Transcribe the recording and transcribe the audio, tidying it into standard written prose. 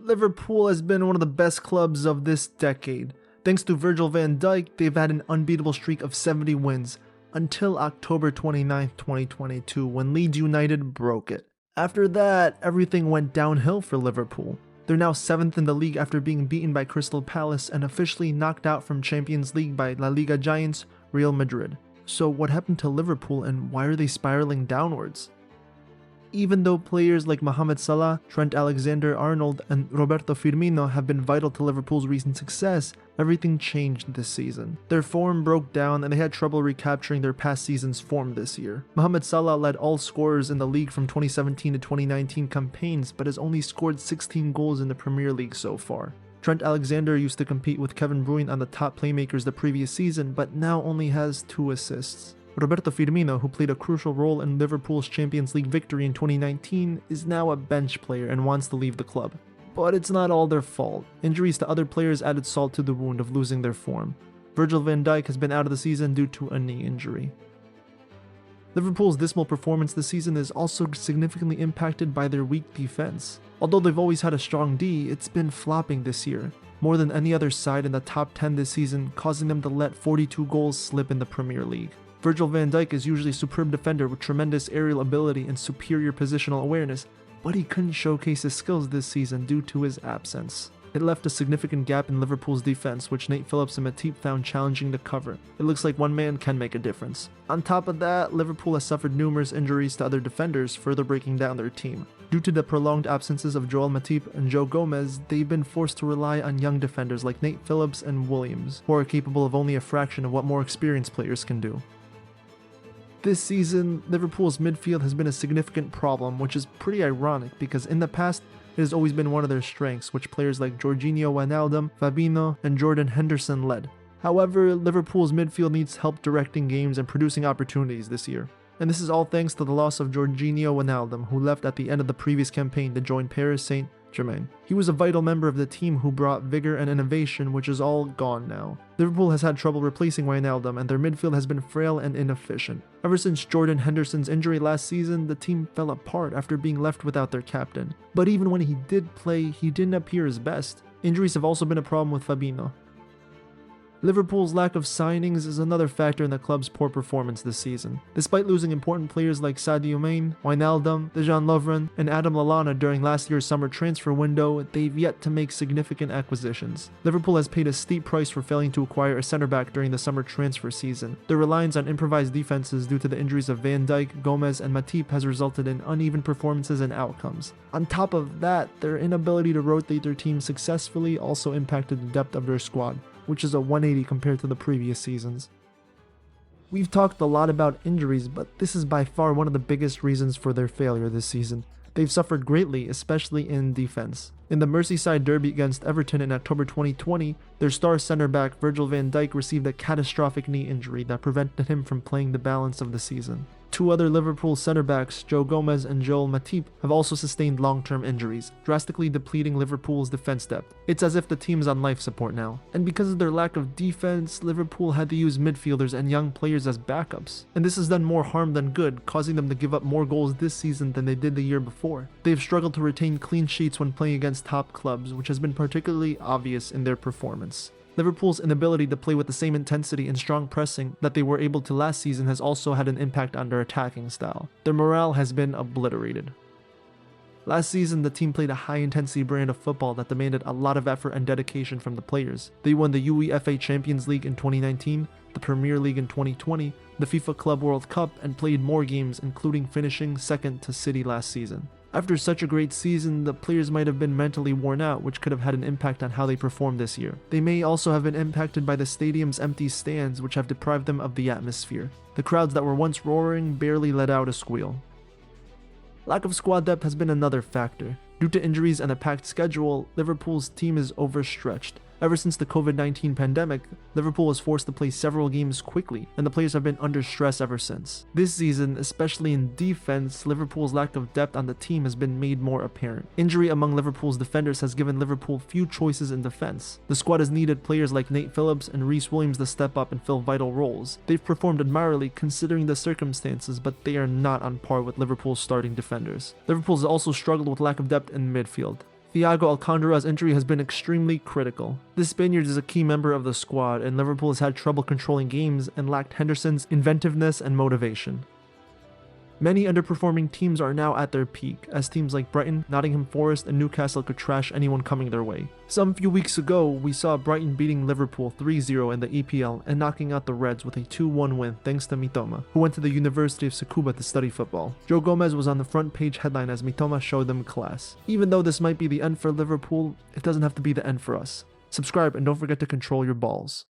Liverpool has been one of the best clubs of this decade. Thanks to Virgil van Dijk, they've had an unbeatable streak of 70 wins until October 29, 2022, when Leeds United broke it. After that, everything went downhill for Liverpool. They're now 7th in the league after being beaten by Crystal Palace and officially knocked out from Champions League by La Liga giants Real Madrid. So what happened to Liverpool and why are they spiraling downwards? Even though players like Mohamed Salah, Trent Alexander-Arnold, and Roberto Firmino have been vital to Liverpool's recent success, everything changed this season. Their form broke down and they had trouble recapturing their past season's form this year. Mohamed Salah led all scorers in the league from 2017 to 2019 campaigns, but has only scored 16 goals in the Premier League so far. Trent Alexander used to compete with Kevin De Bruyne on the top playmakers the previous season, but now only has 2 assists. Roberto Firmino, who played a crucial role in Liverpool's Champions League victory in 2019, is now a bench player and wants to leave the club. But it's not all their fault. Injuries to other players added salt to the wound of losing their form. Virgil van Dijk has been out of the season due to a knee injury. Liverpool's dismal performance this season is also significantly impacted by their weak defense. Although they've always had a strong D, it's been flopping this year, more than any other side in the top 10 this season, causing them to let 42 goals slip in the Premier League. Virgil van Dijk is usually a superb defender with tremendous aerial ability and superior positional awareness, but he couldn't showcase his skills this season due to his absence. It left a significant gap in Liverpool's defense, which Nate Phillips and Matip found challenging to cover. It looks like one man can make a difference. On top of that, Liverpool has suffered numerous injuries to other defenders, further breaking down their team. Due to the prolonged absences of Joel Matip and Joe Gomez, they've been forced to rely on young defenders like Nate Phillips and Williams, who are capable of only a fraction of what more experienced players can do. This season, Liverpool's midfield has been a significant problem, which is pretty ironic because in the past, it has always been one of their strengths, which players like Jorginho Wijnaldum, Fabinho, and Jordan Henderson led. However, Liverpool's midfield needs help directing games and producing opportunities this year. And this is all thanks to the loss of Jorginho Wijnaldum, who left at the end of the previous campaign to join Paris Saint-Germain. He was a vital member of the team who brought vigor and innovation, which is all gone now. Liverpool has had trouble replacing Wijnaldum, and their midfield has been frail and inefficient. Ever since Jordan Henderson's injury last season, the team fell apart after being left without their captain. But even when he did play, he didn't appear his best. Injuries have also been a problem with Fabinho. Liverpool's lack of signings is another factor in the club's poor performance this season. Despite losing important players like Sadio Mane, Wijnaldum, Dejan Lovren, and Adam Lallana during last year's summer transfer window, they've yet to make significant acquisitions. Liverpool has paid a steep price for failing to acquire a centre-back during the summer transfer season. Their reliance on improvised defenses due to the injuries of Van Dijk, Gomez, and Matip has resulted in uneven performances and outcomes. On top of that, their inability to rotate their team successfully also impacted the depth of their squad, which is a 180 compared to the previous seasons. We've talked a lot about injuries, but this is by far one of the biggest reasons for their failure this season. They've suffered greatly, especially in defense. In the Merseyside derby against Everton in October 2020, their star centre-back Virgil van Dijk received a catastrophic knee injury that prevented him from playing the balance of the season. 2 other Liverpool centre-backs, Joe Gomez and Joel Matip, have also sustained long-term injuries, drastically depleting Liverpool's defense depth. It's as if the team's on life support now. And because of their lack of defense, Liverpool had to use midfielders and young players as backups. And this has done more harm than good, causing them to give up more goals this season than they did the year before. They've struggled to retain clean sheets when playing against top clubs, which has been particularly obvious in their performance. Liverpool's inability to play with the same intensity and strong pressing that they were able to last season has also had an impact on their attacking style. Their morale has been obliterated. Last season, the team played a high-intensity brand of football that demanded a lot of effort and dedication from the players. They won the UEFA Champions League in 2019, the Premier League in 2020, the FIFA Club World Cup, and played more games, including finishing second to City last season. After such a great season, the players might have been mentally worn out, which could have had an impact on how they performed this year. They may also have been impacted by the stadium's empty stands, which have deprived them of the atmosphere. The crowds that were once roaring barely let out a squeal. Lack of squad depth has been another factor. Due to injuries and a packed schedule, Liverpool's team is overstretched. Ever since the COVID-19 pandemic, Liverpool was forced to play several games quickly, and the players have been under stress ever since. This season, especially in defense, Liverpool's lack of depth on the team has been made more apparent. Injury among Liverpool's defenders has given Liverpool few choices in defense. The squad has needed players like Nate Phillips and Reece Williams to step up and fill vital roles. They've performed admirably considering the circumstances, but they are not on par with Liverpool's starting defenders. Liverpool has also struggled with lack of depth in midfield. Thiago Alcantara's injury has been extremely critical. This Spaniard is a key member of the squad, and Liverpool has had trouble controlling games and lacked Henderson's inventiveness and motivation. Many underperforming teams are now at their peak, as teams like Brighton, Nottingham Forest, and Newcastle could trash anyone coming their way. Some few weeks ago, we saw Brighton beating Liverpool 3-0 in the EPL and knocking out the Reds with a 2-1 win thanks to Mitoma, who went to the University of Tsukuba to study football. Joe Gomez was on the front page headline as Mitoma showed them class. Even though this might be the end for Liverpool, it doesn't have to be the end for us. Subscribe and don't forget to control your balls.